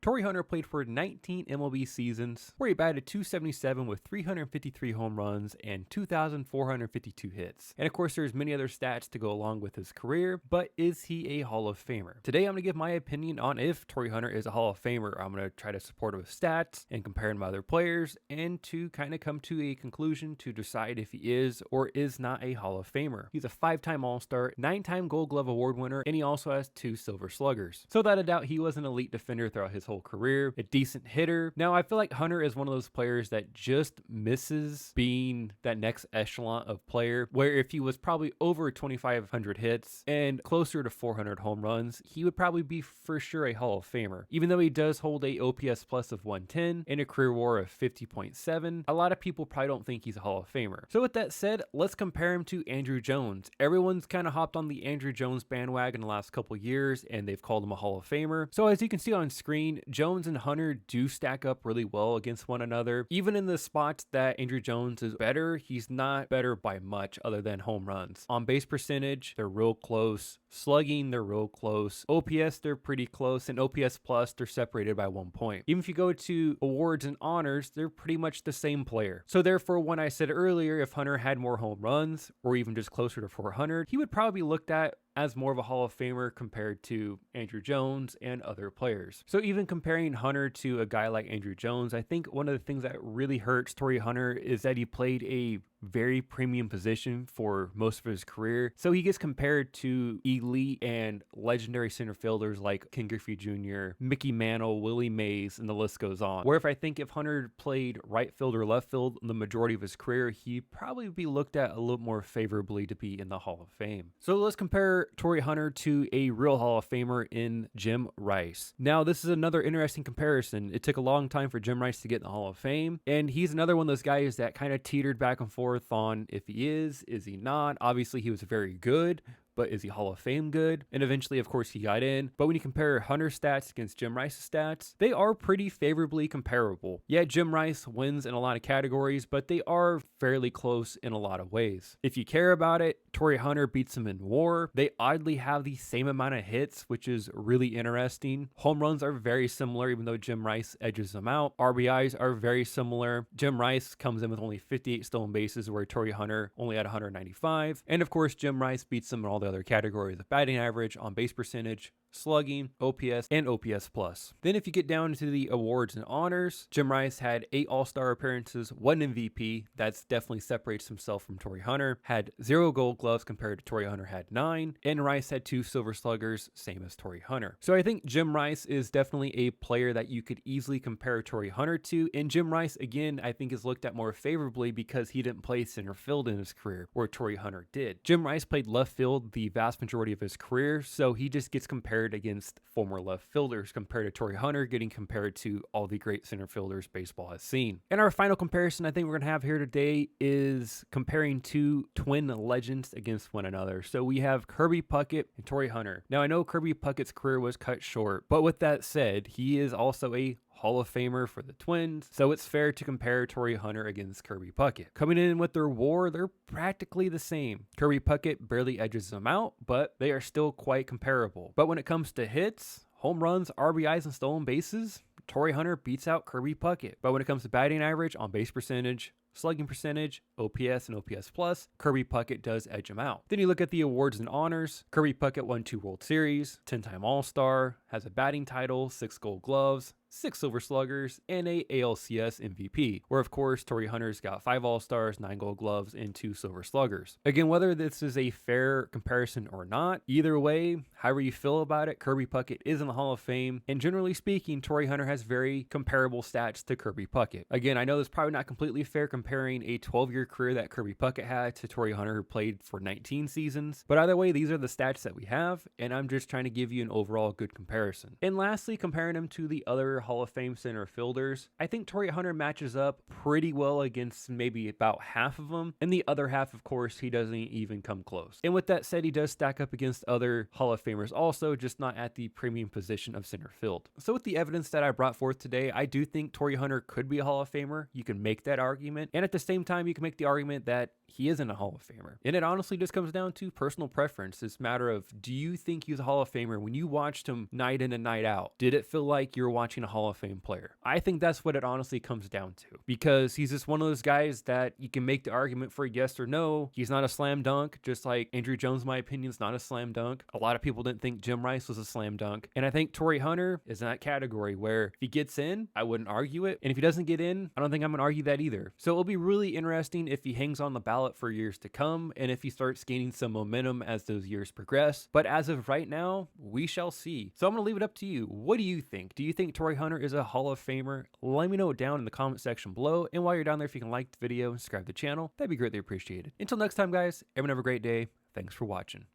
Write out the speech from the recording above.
Torii Hunter played for 19 MLB seasons, where he batted .277 with 353 home runs and 2,452 hits. And of course, there's many other stats to go along with his career, but is he a Hall of Famer? Today, I'm going to give my opinion on if Torii Hunter is a Hall of Famer. I'm going to try to support it with stats and compare him to other players, and to kind of come to a conclusion to decide if he is or is not a Hall of Famer. He's a 5-time All-Star, 9-time Gold Glove Award winner, and he also has 2 Silver Sluggers. So without a doubt, he was an elite defender throughout his whole career, a decent hitter. Now, I feel like Hunter is one of those players that just misses being that next echelon of player, where if he was probably over 2,500 hits and closer to 400 home runs, he would probably be for sure a Hall of Famer. Even though he does hold a OPS plus of 110 and a career WAR of 50.7, a lot of people probably don't think he's a Hall of Famer. So with that said, let's compare him to Andruw Jones. Everyone's kind of hopped on the Andruw Jones bandwagon the last couple years, and they've called him a Hall of Famer. So as you can see on screen, Jones and Hunter do stack up really well against one another. Even in the spots that Andruw Jones is better, he's not better by much other than home runs. On base percentage, they're real close. Slugging, they're real close. OPS, they're pretty close. And OPS plus, they're separated by 1 point. Even if you go to awards and honors, they're pretty much the same player. So therefore, when I said earlier, if Hunter had more home runs, or even just closer to 400, he would probably be looked at as more of a Hall of Famer compared to Andruw Jones and other players. So even comparing Hunter to a guy like Andruw Jones, I think one of the things that really hurts Torii Hunter is that he played a very premium position for most of his career. So he gets compared to elite and legendary center fielders like Ken Griffey Jr., Mickey Mantle, Willie Mays, and the list goes on. Where if if Hunter played right field or left field the majority of his career, he'd probably be looked at a little more favorably to be in the Hall of Fame. So let's compare Torii Hunter to a real Hall of Famer in Jim Rice. Now, this is another interesting comparison. It took a long time for Jim Rice to get in the Hall of Fame, and he's another one of those guys that kind of teetered back and forth on if he is he not. Obviously, he was very good, but is he Hall of Fame good? And eventually, of course, he got in. But when you compare Hunter's stats against Jim Rice's stats, they are pretty favorably comparable. Yeah, Jim Rice wins in a lot of categories, but they are fairly close in a lot of ways. If you care about it, Torii Hunter beats him in WAR. They oddly have the same amount of hits, which is really interesting. Home runs are very similar, even though Jim Rice edges them out. RBIs are very similar. Jim Rice comes in with only 58 stolen bases, where Torii Hunter only had 195. And of course, Jim Rice beats him in all the other categories of batting average, on base percentage, slugging, OPS, and OPS plus. Then if you get down to the awards and honors, Jim Rice had 8 All-Star appearances, 1 MVP. That's definitely separates himself from Torii Hunter. Had 0 Gold Gloves compared to Torii Hunter had 9. And Rice had 2 Silver Sluggers, same as Torii Hunter. So I think Jim Rice is definitely a player that you could easily compare Torii Hunter to. And Jim Rice, again, I think is looked at more favorably because he didn't play center field in his career, where Torii Hunter did. Jim Rice played left field the vast majority of his career, so he just gets compared against former left fielders compared to Torii Hunter getting compared to all the great center fielders baseball has seen. And our final comparison I think we're going to have here today is comparing 2 twin legends against one another. So we have Kirby Puckett and Torii Hunter. Now I know Kirby Puckett's career was cut short, but with that said, he is also a Hall of Famer for the Twins, so it's fair to compare Torii Hunter against Kirby Puckett. Coming in with their WAR, they're practically the same. Kirby Puckett barely edges them out, but they are still quite comparable. But when it comes to hits, home runs, RBIs, and stolen bases, Torii Hunter beats out Kirby Puckett. But when it comes to batting average, on base percentage, slugging percentage, OPS, and OPS plus, Kirby Puckett does edge him out. Then you look at the awards and honors. Kirby Puckett won 2 World Series, 10-time All-Star, has a batting title, 6 Gold Gloves, 6 Silver Sluggers, and a ALCS MVP, where of course Torii Hunter's got 5 All-Stars, 9 Gold Gloves, and 2 Silver Sluggers. Again, whether this is a fair comparison or not, either way, however you feel about it, Kirby Puckett is in the Hall of Fame, and generally speaking, Torii Hunter has very comparable stats to Kirby Puckett. Again, I know this is probably not completely fair comparing a 12-year career that Kirby Puckett had to Torii Hunter, who played for 19 seasons, but either way, these are the stats that we have, and I'm just trying to give you an overall good comparison. And lastly, comparing him to the other Hall of Fame center fielders, I think Torii Hunter matches up pretty well against maybe about half of them, and the other half, of course, he doesn't even come close. And with that said, he does stack up against other Hall of Famers also, just not at the premium position of center field. So with the evidence that I brought forth today, I do think Torii Hunter could be a Hall of Famer. You can make that argument, And at the same time, you can make the argument that he isn't a Hall of Famer. And it honestly just comes down to personal preference. It's a matter of, do you think he's a Hall of Famer? When you watched him night in and night out, did it feel like you're watching a Hall of Fame player? I think that's what it honestly comes down to, because he's just one of those guys that you can make the argument for yes or no. He's not a slam dunk, just like Andruw Jones, in my opinion, is not a slam dunk. A lot of people didn't think Jim Rice was a slam dunk. And I think Torii Hunter is in that category where if he gets in, I wouldn't argue it. And if he doesn't get in, I don't think I'm going to argue that either. So it'll be really interesting if he hangs on the ballot for years to come and if he starts gaining some momentum as those years progress. But as of right now, we shall see. So I'm going to leave it up to you. What do you think? Do you think Torii Hunter is a Hall of Famer? Let me know down in the comment section below. And while you're down there, if you can like the video and subscribe to the channel, that'd be greatly appreciated. Until next time, guys, everyone have a great day. Thanks for watching.